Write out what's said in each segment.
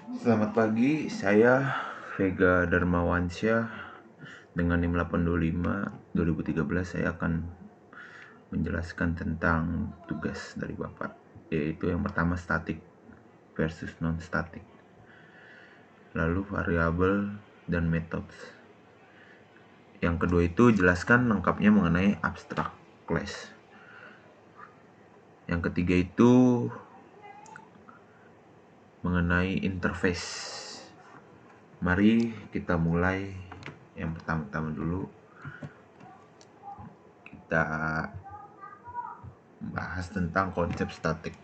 Selamat pagi, saya Vega Darmawansyah dengan NIM 825 2013. Saya akan menjelaskan tentang tugas dari Bapak, yaitu yang pertama statik versus non-statik, lalu variabel dan methods. Yang kedua itu jelaskan lengkapnya mengenai abstract class. Yang ketiga itu mengenai interface. Mari kita mulai yang pertama-tama dulu. Kita bahas tentang konsep statik.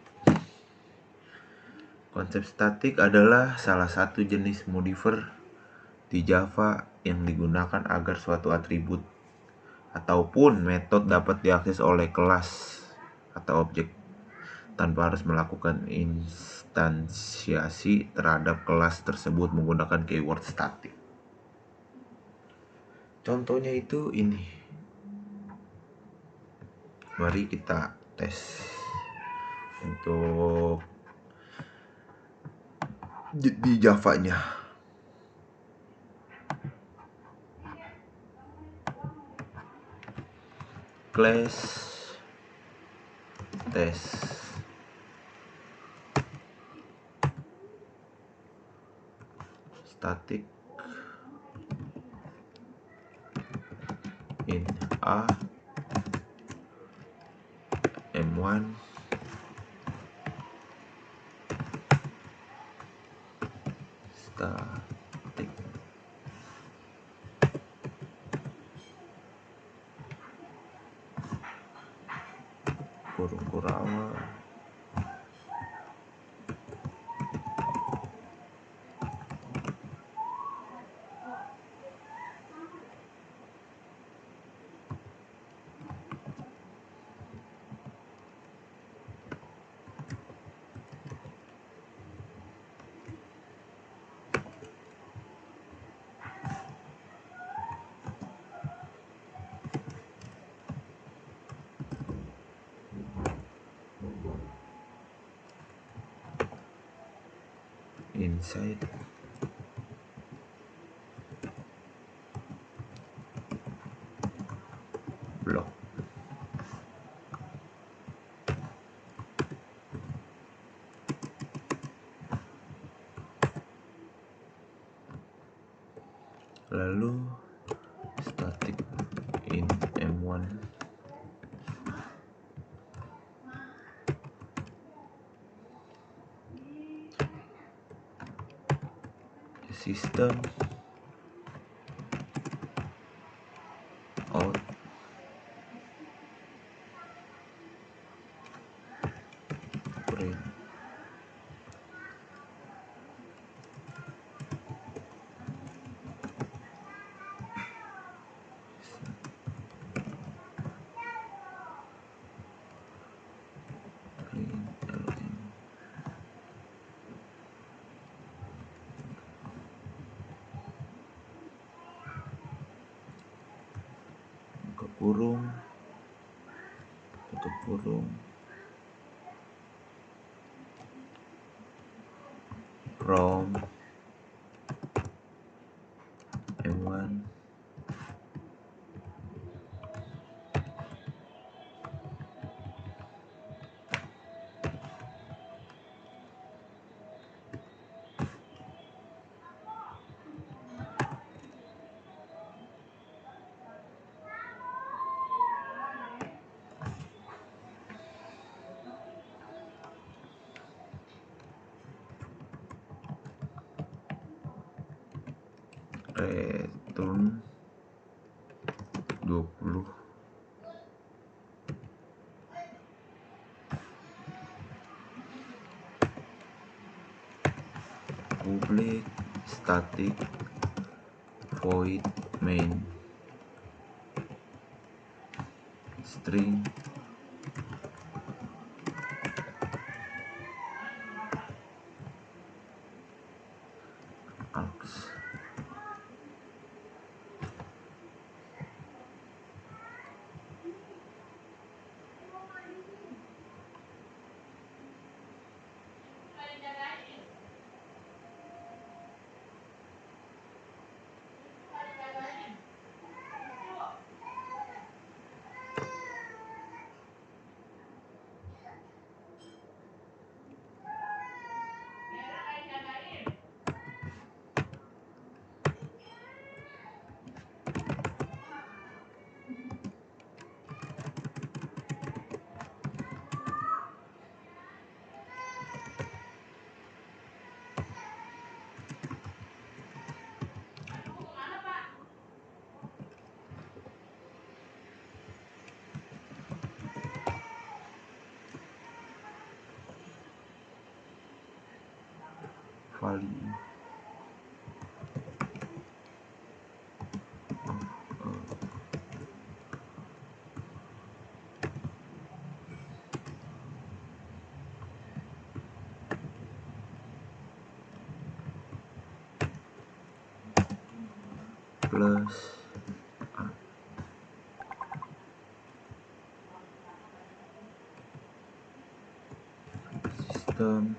Konsep statik adalah salah satu jenis modifier di Java yang digunakan agar suatu atribut ataupun metode dapat diakses oleh kelas atau objek tanpa harus melakukan instansiasi terhadap kelas tersebut menggunakan keyword statik. Contohnya itu ini. Mari kita tes untuk di Java-nya. Class test static in A M1 static kurung Kurawa inside block. Lalu static in M1 system out print ln buka kurung tutup kurung from M1 return 20 public static void main string args. value plus system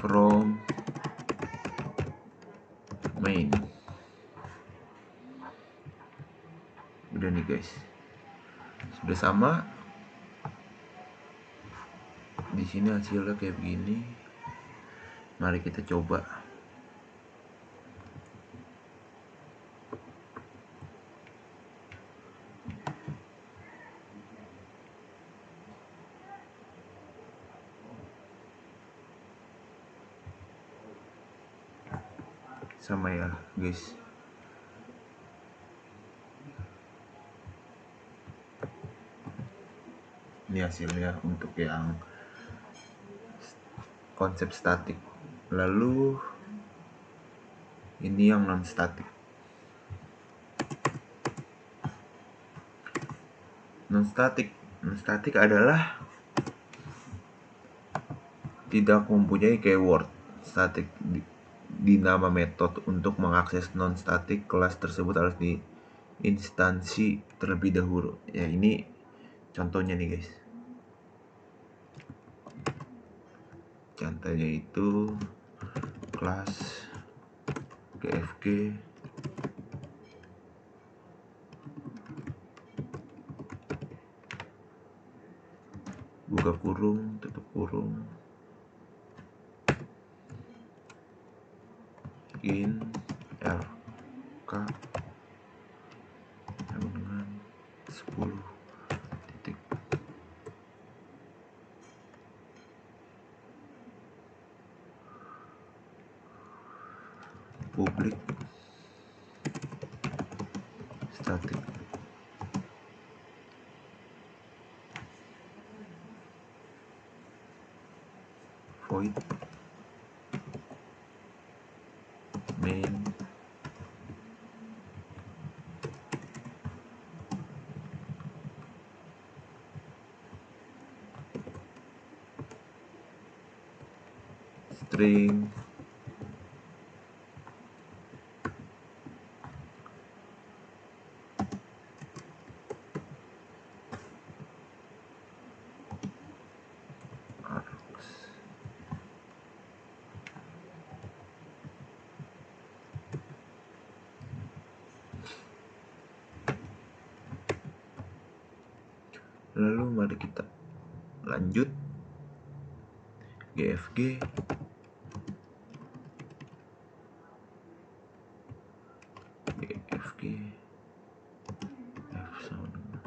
from main. Udah nih guys, sudah sama. Di sini hasilnya kayak begini. Mari kita coba. Sama ya guys. Ini hasilnya untuk yang konsep statik. Lalu ini yang non statik. Non statik adalah tidak mempunyai keyword statik di nama metode. Untuk mengakses non statik, kelas tersebut harus diinstansi terlebih dahulu. Ya, ini contohnya nih guys. Contohnya itu kelas GFG buka kurung, tutup kurung, in RK sama dengan 10 titik. Public static void main string args. Lalu mari kita lanjut GFG F sama dengan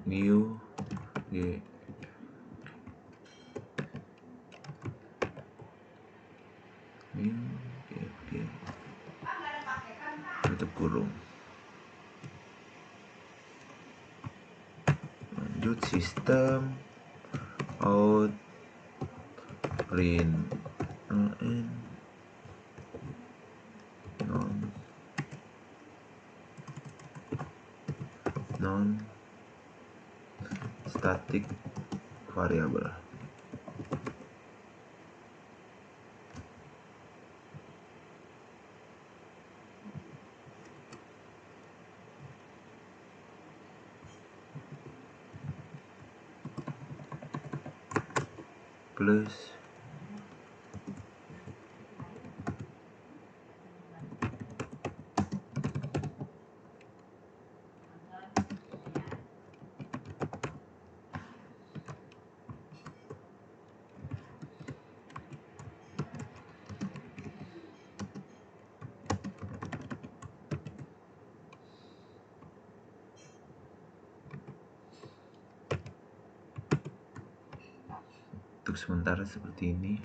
new G new GFG tutup kurung. Lanjut sistem out print non static variable. Plus untuk sementara seperti ini.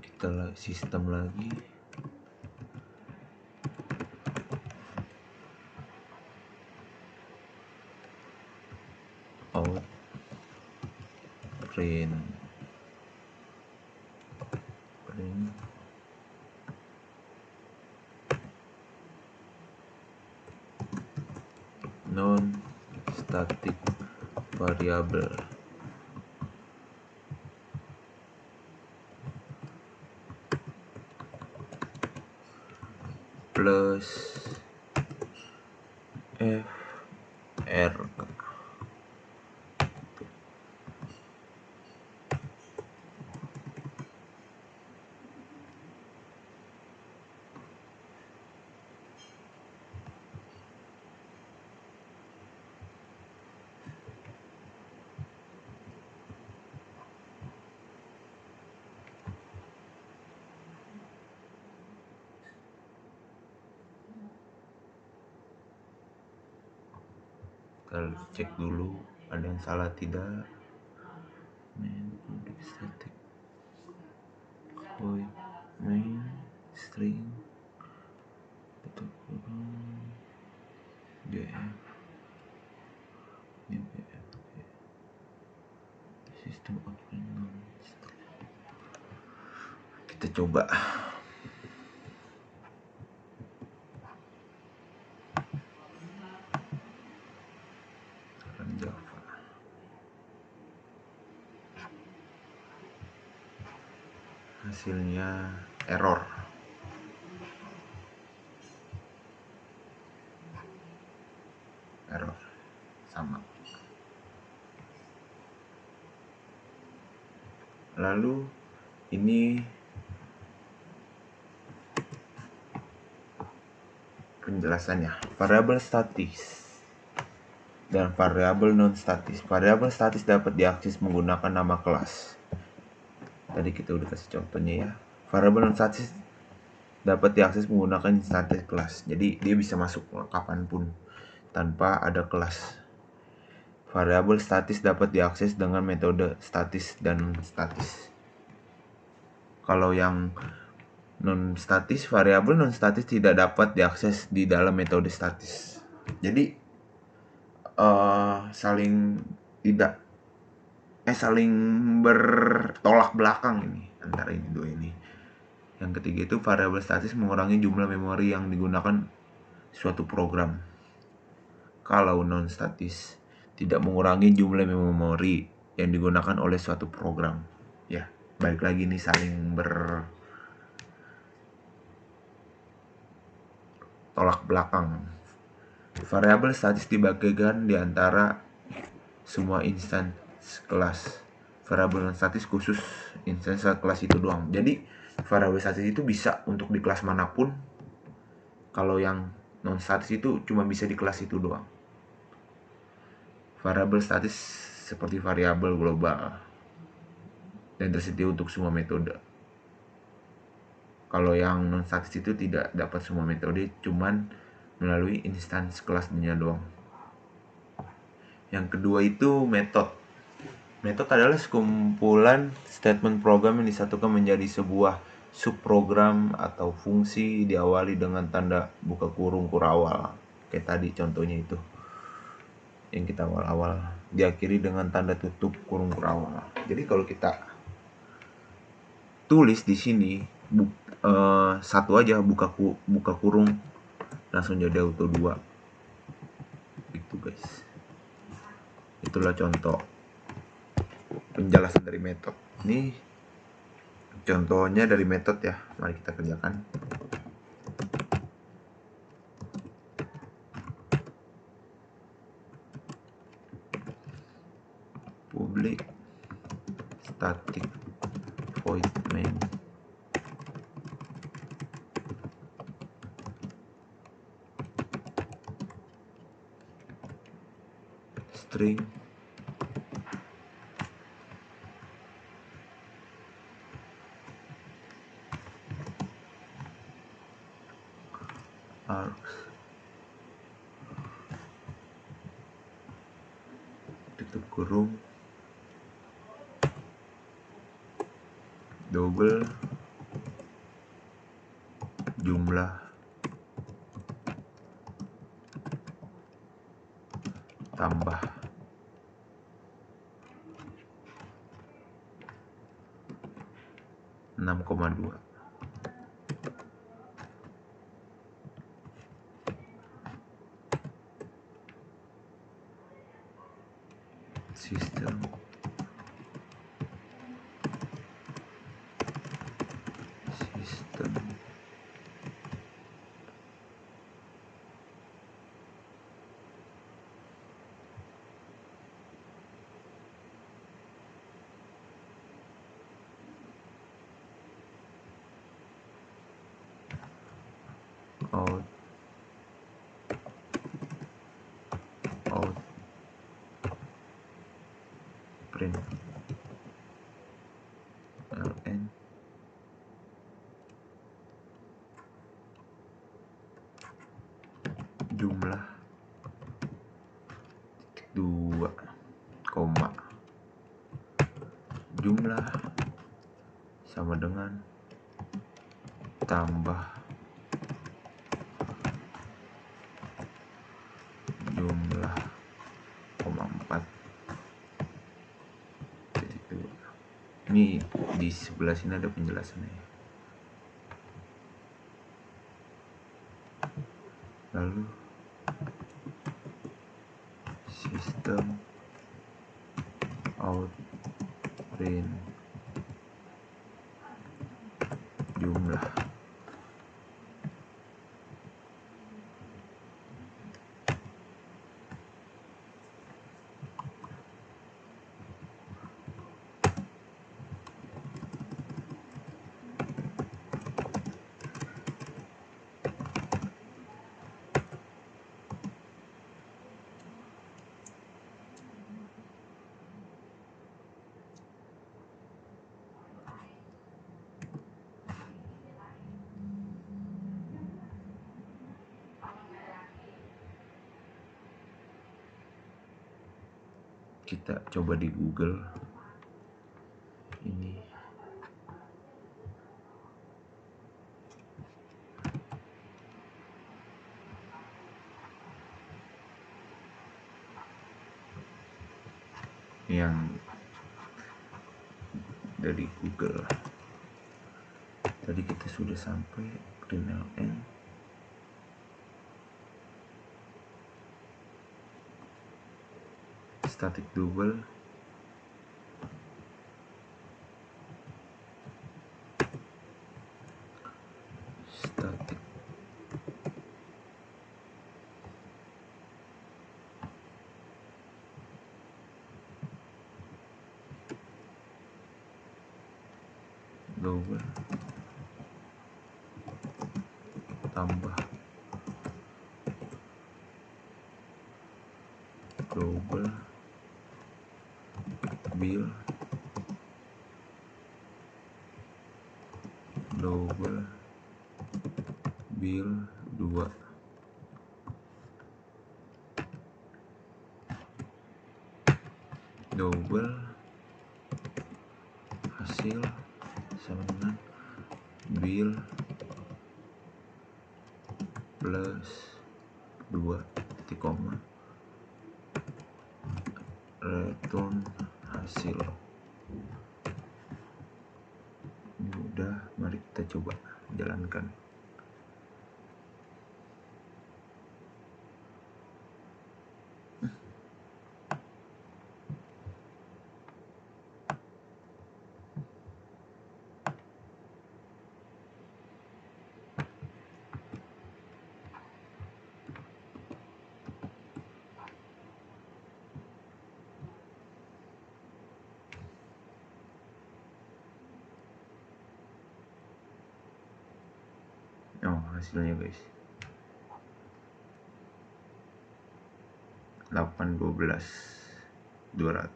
Kita sistem lagi. Out print non static variable plus FR. Kita cek dulu ada yang salah tidak. Main public static void main string tutup kurung df sistem output non. Kita coba Java. Hasilnya error. Sama. Lalu ini penjelasannya. Variabel statis dan variabel non statis. Variabel statis dapat diakses menggunakan nama kelas. Tadi kita udah kasih contohnya ya. Variabel non statis dapat diakses menggunakan instansi kelas. Jadi dia bisa masuk kapanpun tanpa ada kelas. Variabel statis dapat diakses dengan metode statis dan non statis. Kalau yang non statis, variabel non statis tidak dapat diakses di dalam metode statis. Jadi saling bertolak belakang ini antara ini dua ini. Yang ketiga itu variabel statis mengurangi jumlah memori yang digunakan suatu program. Kalau non statis tidak mengurangi jumlah memori yang digunakan oleh suatu program. Ya, balik lagi nih saling bertolak belakang. Variabel statis dibagikan di antara semua instansi kelas. Variabel non statis khusus instansi kelas itu doang. Jadi variabel statis itu bisa untuk di kelas manapun. Kalau yang non statis itu cuma bisa di kelas itu doang. Variabel statis seperti variabel global dan tersedia untuk semua metode. Kalau yang non statis itu tidak dapat semua metode, cuman melalui instansi kelasnya doang. Yang kedua itu metode. Metode adalah sekumpulan statement program yang disatukan menjadi sebuah subprogram atau fungsi diawali dengan tanda buka kurung kurawal. Kayak tadi contohnya itu yang kita awal-awal, diakhiri dengan tanda tutup kurung kurawal. Jadi kalau kita tulis di sini satu aja buka kurung langsung jadi auto 2. Itu guys. Itulah contoh penjelasan dari metode. Ini contohnya dari metode ya. Mari kita kerjakan. Public static void main string args kurung double jumlah tambah 6,2. Sistem out print ln jumlah 2 koma jumlah sama dengan tambah jumlah 4 titik 2. Ini di sebelah sini ada penjelasannya. Lalu sistem out print jumlah kita coba di Google ini. Yang dari Google tadi kita sudah sampai print ln static double static double tambah double bill double bill 2 double hasil sama dengan bill plus 2 titik koma return hasil. Ini udah, mari kita coba jalankan. Oh, hasilnya guys 812.200.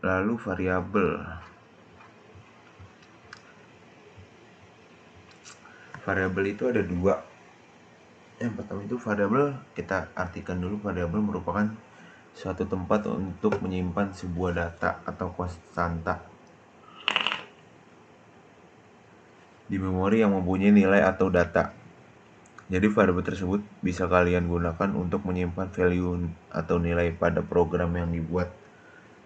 Lalu variabel itu ada 2. Yang pertama itu variabel, kita artikan dulu variabel merupakan suatu tempat untuk menyimpan sebuah data atau konstanta di memori yang mempunyai nilai atau data. Jadi variabel tersebut bisa kalian gunakan untuk menyimpan value atau nilai pada program yang dibuat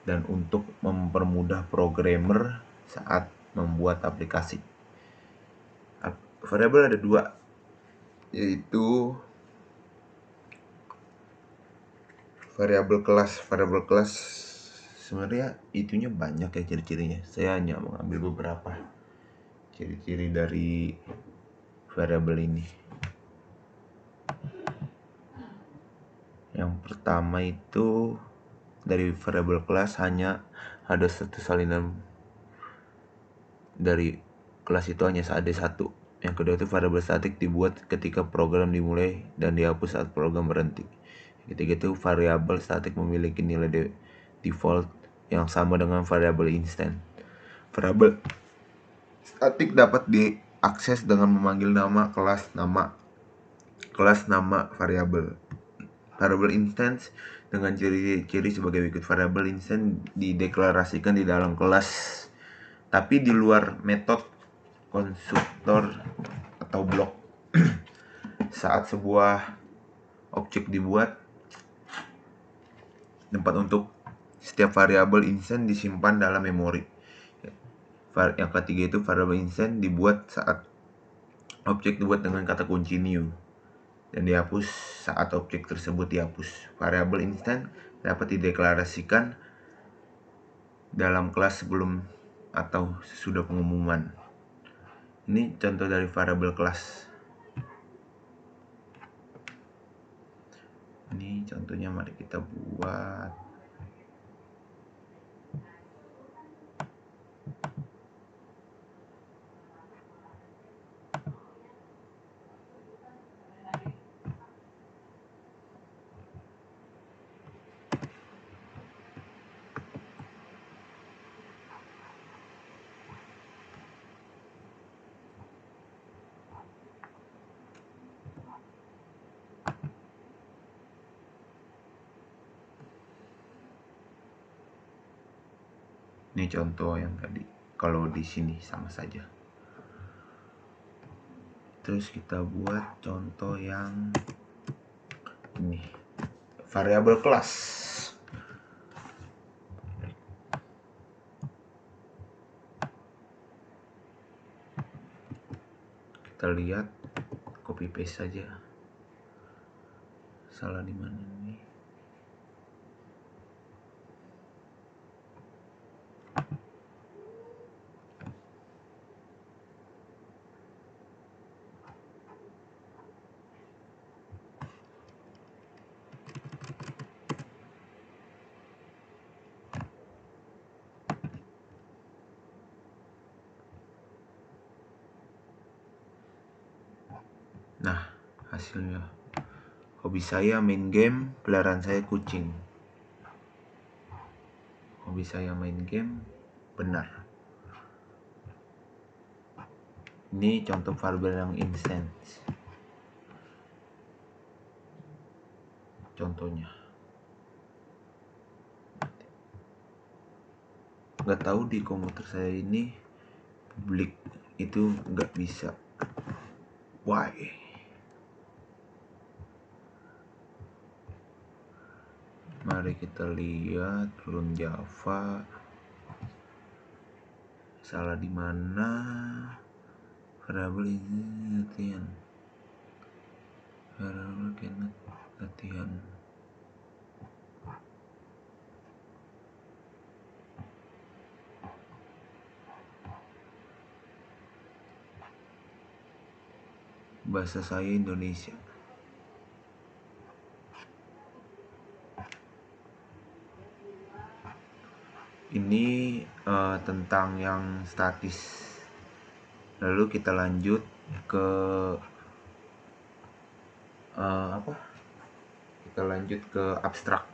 dan untuk mempermudah programmer saat membuat aplikasi. Variabel ada dua, yaitu variabel kelas. Variabel kelas sebenarnya itunya banyak ya ciri-cirinya. Saya hanya mengambil beberapa ciri-ciri dari variabel ini. Yang pertama itu dari variabel kelas hanya ada satu salinan dari kelas itu hanya ada satu. Yang kedua itu variabel statik dibuat ketika program dimulai dan dihapus saat program berhenti. Ketiga itu variabel statik memiliki nilai default yang sama dengan variabel instan. Variabel statik dapat diakses dengan memanggil nama kelas nama variabel. Variabel instance dengan ciri-ciri sebagai berikut. Variabel instance dideklarasikan di dalam kelas tapi di luar metode konstruktor atau blok. Saat sebuah objek dibuat, tempat untuk setiap variabel instance disimpan dalam memori. Yang ketiga itu variabel instance dibuat saat objek dibuat dengan kata kunci new dan dihapus saat objek tersebut dihapus. Variabel instance dapat dideklarasikan dalam kelas sebelum atau sesudah pengumuman. Ini contoh dari variabel kelas. Ini contohnya, mari kita buat. Ini contoh yang tadi. Kalau di sini sama saja. Terus kita buat contoh yang ini. Variabel kelas. Kita lihat, copy paste saja. Salah di mana nih? Nah, hasilnya. Hobi saya main game, peliharaan saya kucing. Hobi saya main game, benar. Ini contoh variabel yang instance. Contohnya. Nggak tahu di komputer saya ini publik itu nggak bisa. Why? Mari kita lihat run Java. Salah di mana? Variabel ini latihan. Variabel cannot latihan. Bahasa saya Indonesia. Ini tentang yang statis. Lalu kita lanjut ke Kita lanjut ke abstrak.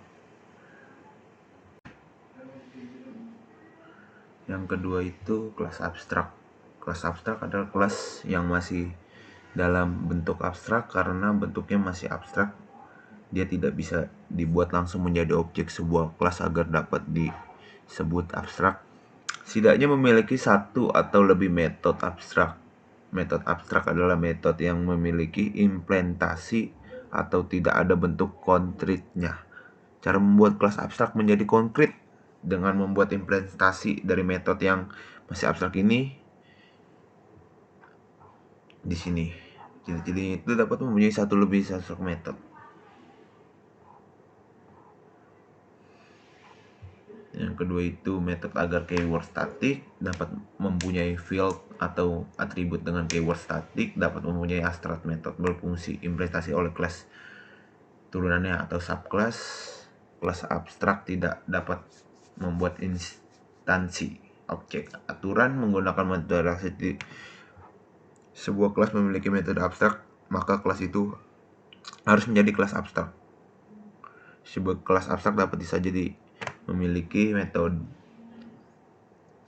Yang kedua itu kelas abstrak. Kelas abstrak adalah kelas yang masih dalam bentuk abstrak karena bentuknya masih abstrak. Dia tidak bisa dibuat langsung menjadi objek sebuah kelas agar dapat disebut abstrak. Setidaknya memiliki satu atau lebih metode abstrak. Metode abstrak adalah metode yang memiliki implementasi atau tidak ada bentuk konkretnya. Cara membuat kelas abstrak menjadi konkret dengan membuat implementasi dari metode yang masih abstrak ini di sini. Jadi itu dapat mempunyai satu lebih abstrak metode. Yang kedua itu metode agar keyword statik dapat mempunyai field atau atribut dengan keyword statik, dapat mempunyai abstrak metode berfungsi implementasi oleh kelas turunannya atau subclass. Kelas abstrak tidak dapat membuat instansi objek aturan menggunakan metode reaksi. Sebuah kelas memiliki metode abstrak, maka kelas itu harus menjadi kelas abstrak. Sebuah kelas abstrak dapat saja memiliki metode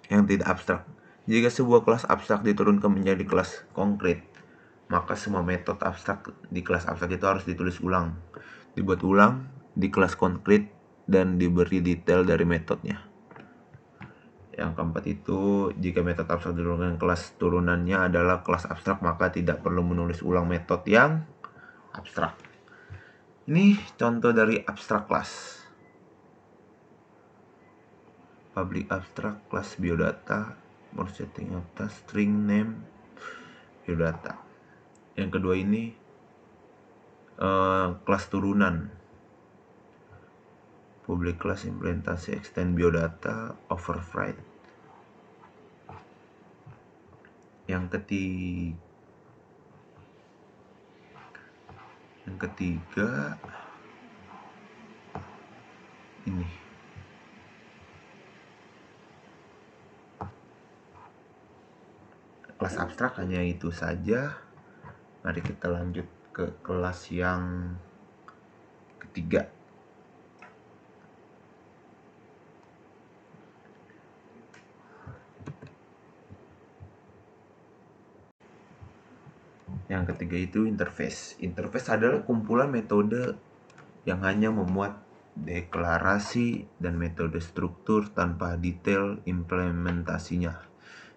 yang tidak abstrak. Jika sebuah kelas abstrak diturunkan menjadi kelas konkret, maka semua metode abstrak di kelas abstrak itu harus ditulis ulang, dibuat ulang di kelas konkret, dan diberi detail dari metodenya. Yang keempat itu, jika metode abstrak diturunkan kelas turunannya adalah kelas abstrak, maka tidak perlu menulis ulang metode yang abstrak. Ini contoh dari abstrak class. Public abstract class biodata, for setting atas string name biodata. Yang kedua ini kelas turunan. Public class implementasi extend biodata override. Yang ketiga ini kelas abstrak hanya itu saja. Mari kita lanjut ke kelas yang ketiga. Yang ketiga itu interface. Interface adalah kumpulan metode yang hanya memuat deklarasi dan metode struktur tanpa detail implementasinya.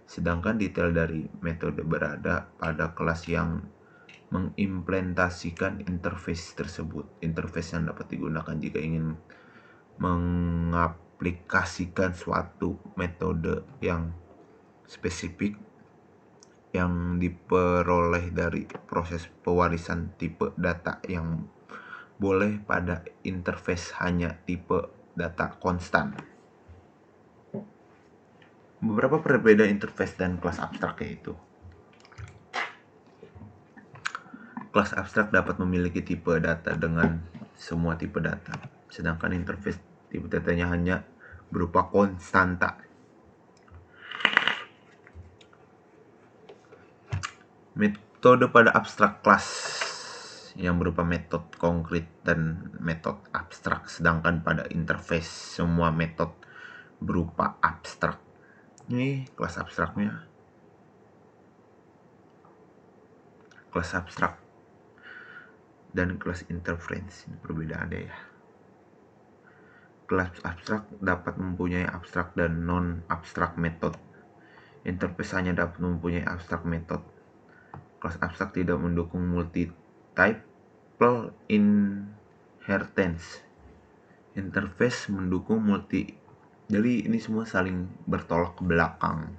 Sedangkan detail dari metode berada pada kelas yang mengimplementasikan interface tersebut. Interface yang dapat digunakan jika ingin mengaplikasikan suatu metode yang spesifik yang diperoleh dari proses pewarisan tipe data yang boleh pada interface hanya tipe data konstan. Beberapa perbedaan interface dan kelas abstrak yaitu: kelas abstrak dapat memiliki tipe data dengan semua tipe data, sedangkan interface tipe datanya hanya berupa konstanta. Metode pada abstrak kelas yang berupa metode konkret dan metode abstrak, sedangkan pada interface semua metode berupa abstrak. Ini kelas abstraknya. Kelas abstrak dan kelas interference, ini perbedaannya ya. Kelas abstrak dapat mempunyai abstrak dan non-abstrak metode. Interface hanya dapat mempunyai abstrak metode. Kelas abstrak tidak mendukung multi-type inheritance. Interface mendukung multi. Jadi ini semua saling bertolak ke belakang.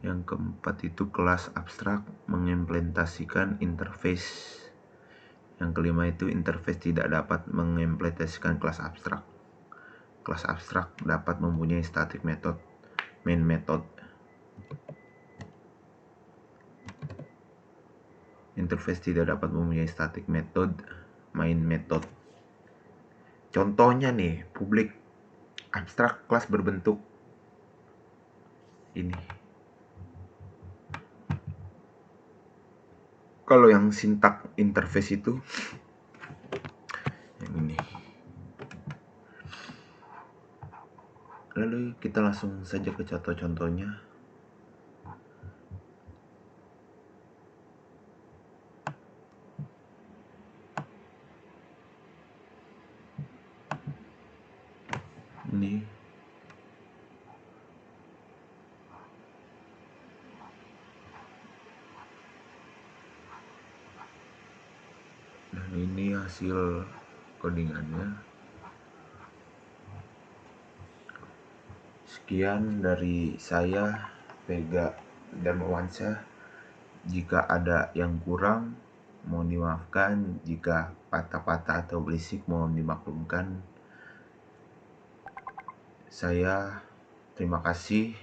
Yang keempat itu kelas abstrak mengimplementasikan interface. Yang kelima itu interface tidak dapat mengimplementasikan kelas abstrak. Kelas abstrak dapat mempunyai static method, main method. Interface tidak dapat mempunyai static method, main method. Contohnya nih, public abstrak kelas berbentuk ini. Kalau yang sintak interface itu yang ini. Lalu kita langsung saja ke contoh-contohnya. hasil codingannya. Sekian dari saya, Vega Darmawansyah. Jika ada yang kurang, mohon dimaafkan. Jika patah-patah atau berisik, mohon dimaklumkan. Saya terima kasih.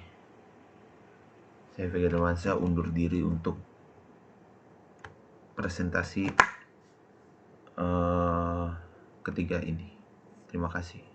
Saya Vega Darmawansyah undur diri untuk presentasi ketiga ini. Terima kasih.